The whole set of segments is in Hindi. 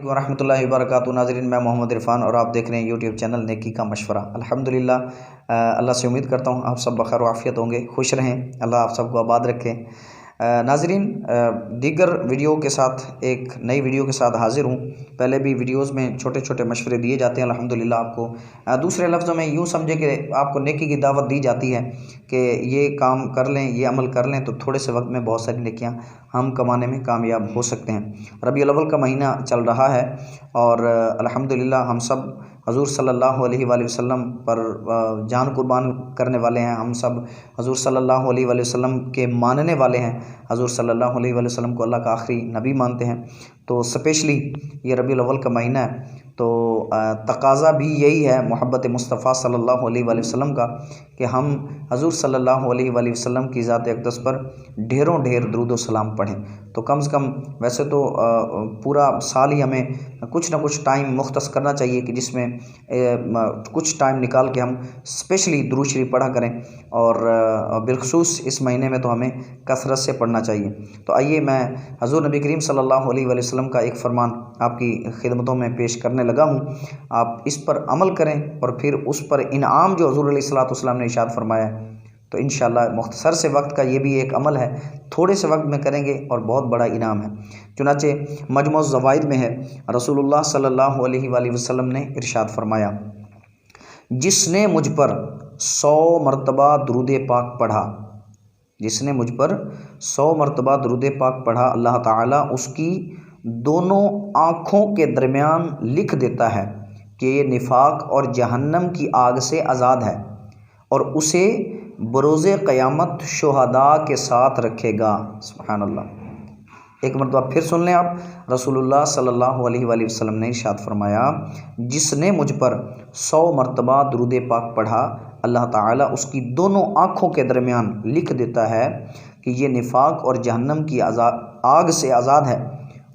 वरहमतुल्लाहि वबरकातुहू। नाज़रीन, मैं मोहम्मद इरफान और आप देख रहे हैं यूट्यूब चैनल नेकी का मशवरा। अल्हम्दुलिल्लाह, अल्लाह से उम्मीद करता हूँ आप सब बखैर आफियत होंगे, खुश रहें, अल्लाह आप सबको आबाद रखे। नाज़रीन, दीगर वीडियो के साथ एक नई वीडियो के साथ हाज़िर हूँ। पहले भी वीडियोस में छोटे छोटे मशवरे दिए जाते हैं अल्हम्दुलिल्लाह आपको। दूसरे लफ्ज़ों में यूँ समझे कि आपको नेकी की दावत दी जाती है कि ये काम कर लें, ये अमल कर लें, तो थोड़े से वक्त में बहुत सारी नेकियां हम कमाने में कामयाब हो सकते हैं। रबीउल अव्वल का महीना चल रहा है और अल्हम्दुलिल्लाह हम सब हज़ूर सल्लल्लाहु अलैहि वसल्लम पर जान कुर्बान करने वाले हैं। हम सब हज़ूर सल्लल्लाहु अलैहि वसल्लम के मानने वाले हैं। हज़ूर सल्लल्लाहु अलैहि वसल्लम को अल्लाह का आखिरी नबी मानते हैं। तो स्पेशली ये रबीउल अव्वल का महीना है, तो तकाज़ा भी यही है मोहब्बत मुस्तफ़ा सल्लल्लाहु अलैहि वसल्लम का कि हम हज़ूर सल्लल्लाहु अलैहि वसल्लम की ज़ात अक़दस पर ढेरों ढेर दुरूद व सलाम पढ़ें। तो कम से कम वैसे तो पूरा साल ही हमें कुछ ना कुछ टाइम मुख्तस करना चाहिए कि जिसमें कुछ टाइम निकाल के हम स्पेशली दुरूद शरीफ पढ़ा करें, और बिलखुसूस इस महीने में तो हमें कसरत से पढ़ना चाहिए। तो आइए मैं हज़ूर नबी करीम सल्लल्लाहु अलैहि वसल्लम का एक फ़रमान आपकी खिदमतों में पेश करने लगा हूँ। आप इस पर अमल करें और फिर उस पर इनाम जो हज़ूर अलैहिस्सलातु वस्सलाम ने इरशाद फरमाया है, तो इंशाअल्लाह मुख्तसर से वक्त का ये भी एक अमल है, थोड़े से वक्त में करेंगे और बहुत बड़ा इनाम है। चुनाचे मजमू ज़वाइद में है, रसूलुल्लाह सल्लल्लाहु अलैहि वसल्लम ने इरशाद फरमाया, जिसने मुझ पर 100 मरतबा दुरूद पाक पढ़ा, जिसने मुझ पर 100 मरतबा दुरूद पाक पढ़ा, अल्लाह ताला उसकी दोनों आँखों के दरमियान लिख देता है कि ये निफाक और जहन्नम की आग से आज़ाद है, और उसे बरोज़े क़यामत शुहदा के साथ रखेगा। सुभान अल्लाह। एक मरतबा फिर सुन लें आप, रसूलुल्लाह सल्लल्लाहु अलैहि वसल्लम ने इरशाद फरमाया, जिसने मुझ पर 100 मरतबा दुरूद पाक पढ़ा, अल्लाह ताला उसकी दोनों आँखों के दरमियान लिख देता है कि ये निफाक और जहन्नम की आग से आज़ाद है,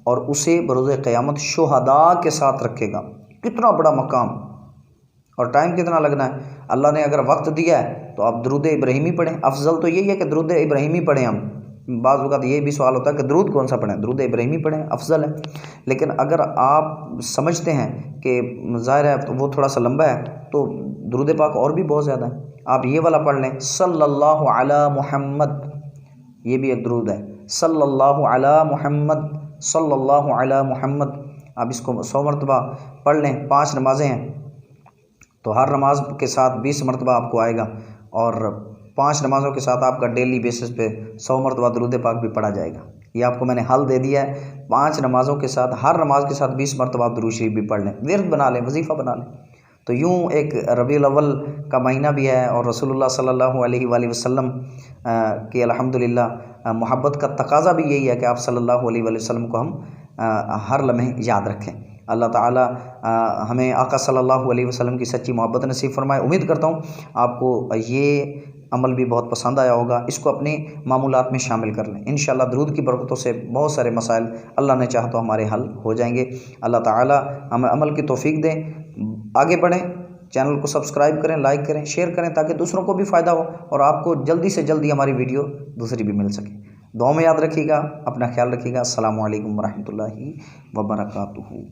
और उसे बरोज़े क़यामत शुहदा के साथ रखेगा। कितना बड़ा मकाम, और टाइम कितना लगना है। अल्लाह ने अगर वक्त दिया है तो आप दुरूद इब्राहिमी पढ़ें। अफजल तो यही है कि दुरूद इब्राहिमी पढ़ें। हम बाज़ वक़्त ये भी सवाल होता है कि दुरूद कौन सा पढ़ें, दुरूद इब्राहिमी पढ़ें, अफजल है। लेकिन अगर आप समझते हैं कि ज़ाहिर है तो वो थोड़ा सा लंबा है, तो दुरूद पाक और भी बहुत ज़्यादा है। आप ये वाला पढ़ लें, सल्लल्लाहु अला मुहम्मद, ये भी एक दुरूद है, सल्लल्लाहु अला मुहम्मद, सल्लल्लाहु अला मुहम्मद। आप इसको 100 मरतबा पढ़ लें। 5 नमाज़ें हैं तो हर नमाज के साथ 20 मरतबा आपको आएगा, और 5 नमाज़ों के साथ आपका डेली बेसिस पे 100 मरतबा दुरूद पाक भी पढ़ा जाएगा। ये आपको मैंने हल दे दिया है। 5 नमाज़ों के साथ, हर नमाज के साथ 20 मरतबा आप दुरूद शरीफ भी पढ़ लें, विर्द बना लें, वजीफ़ा बना लें। तो यूँ एक रबीउल अव्वल का महीना भी है, और रसूलुल्लाह सल्लल्लाहु अलैहि वसल्लम की अल्हम्दुलिल्लाह मोहब्बत का तकाज़ा भी यही है कि आप सल्लल्लाहु अलैहि वसल्लम को हम हर लम्हे याद रखें। अल्लाह ताला हमें आका सल्लल्लाहु अलैहि वसल्लम की सच्ची मोहब्बत नसीब फरमाए। उम्मीद करता हूँ आपको ये अमल भी बहुत पसंद आया होगा। इसको अपने मामूलात में शामिल कर लें। इंशाअल्लाह दुरूद की बरकतों से बहुत सारे मसाइल अल्लाह ने चाहा तो हमारे हल हो जाएंगे। अल्लाह ताला हमें अमल की तौफीक दें। आगे बढ़ें, चैनल को सब्सक्राइब करें, लाइक करें, शेयर करें, ताकि दूसरों को भी फ़ायदा हो और आपको जल्दी से जल्दी हमारी वीडियो दूसरी भी मिल सके। दुआ में याद रखिएगा, अपना ख्याल रखिएगा। अस्सलामु अलैकुम वरहमतुल्लाहि वबरकातुहू।